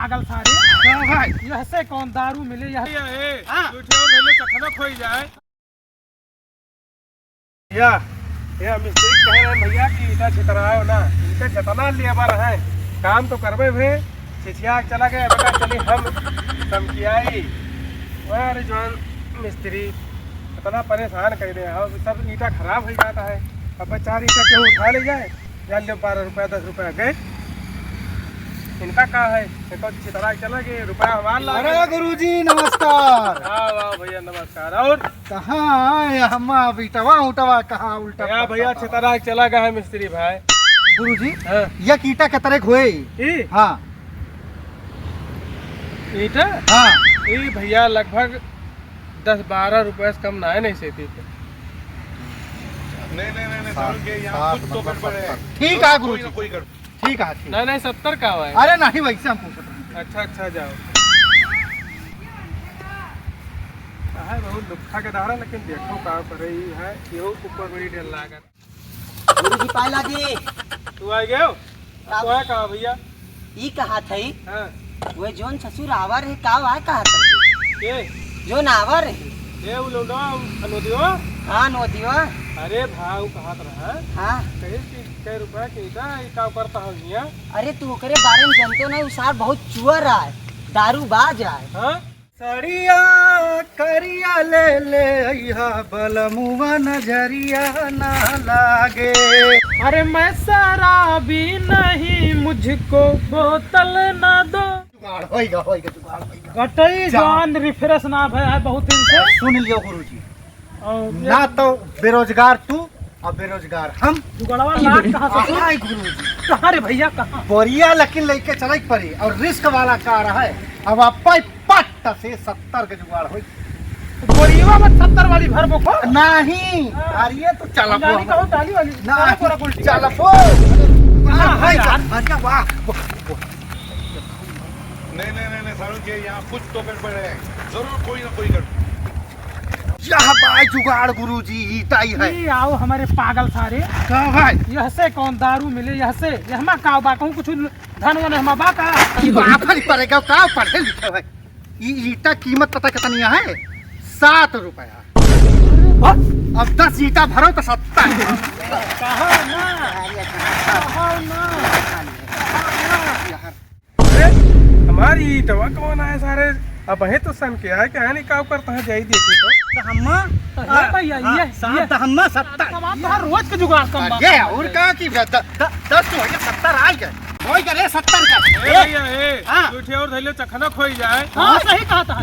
पागल सारे क्या भाई? यह से कौन दारू मिले यह चखना खोई जाए भैया। ये मिस्त्री कह रहे हैं भैया कि ईटा छितराओ ना, इनके जितना लेबर है काम तो करबे भे छिछिया चला गया बेटा। चली हम धमकियाई अरे जवान मिस्त्री इतना परेशान कर दे और सब ईटा खराब हो जाता है। अब 4 ईटा क्यों उठा ले जाए या ले 12 रुपया 10 रुपया गए इनका कहा है देखो छितरा चला गए रुपया हमारा। अरे गुरुजी नमस्कार। हाँ वाह भैया नमस्कार। और कहाँ हम बिटवा उटवा कहाँ उल्टा भैया भैया छितरा चला गया है मिस्त्री भाई। गुरुजी हाँ। यह कीटा के तरह हुए। ई हाँ ईटा हाँ ई भैया लगभग 10-12 रुपए से कम ना है नहीं सेती पे। ठीक है गुरुजी ठीक है ठीक। नहीं 70 का हुआ है। अरे नहीं वैसे हम पूछ रहे हैं। अच्छा जाओ है बहुत दुखा के दारा लेकिन देखो का करे ही है यो ऊपर बड़ी डर लागत। गुरुजी पाए लागे तू आ गयो तो है कहा भैया। ई कहा थई हां वो जोन ससुर आवर है का है कहा थई के जोन आवर है ये उलो ना अनुदियो। हां नोदियो। अरे भाव कहात रहा हां कहे कि कै रुपया के इदा ई का करता हो हिया। अरे तू ओकरे बारे में जानतो ना उसार बहुत चुअर है दारू बाज है। हां सड़िया करिया ले ले अइहा बलमुआ नजरिया ना लागे। अरे मैं शराबी नहीं मुझको बोतल ना दो। जुगाड़ होइगा जुगाड़ होइगा। घटई जान रिफ्रेश ना भय है बहुत दिन से। सुन लियो गुरुजी और ना तो बेरोजगार तू और बेरोजगार हम। जुगड़वा लाट कहाँ से आय गुरुजी कहाँ रे भैया कहाँ। बोरिया लेकिन लेके चले पड़ी और रिस्क वाला कार है। अब आप पट से 70 के जुगाड़ हो। बोरिया में 70 वाली भर बोको नहीं अरे तो चल डाली कहो डाली वाली ना पूरा उल्टी चल हाँ यार। वाह नहीं सारुण के यहाँ कुछ तो गड़बड़ है, जरूर कोई ना कोई गड़बड़। यह भाई जुगाड़ गुरुजी ईटाई है। ये आओ हमारे पागल सारे का भाई यह से कौन दारू मिले यह से यहमा का बा कहूं कुछ धन वन हमा बा का बाप ही पड़ेगा का पढ़े लिखे भाई। ईटा कीमत पता कितनी है 7 रुपया। अब 10 ईटा भरो तो 70। कहो ना कहो ना। अरे हमारी ईटवा कौन है सारे अब है तो सन के है क्या नहीं काम करता है जाई देखे तो हम्मा ये भैया ये 7 हम्मा 70 यार रोज के जुगाड़ कम बा। ये और का की 10 तो है 70 आ गए कोई करे 70 का। ए भैया ए हाँ। उठे और धैले चखना खोई जाए। हाँ सही कहा था।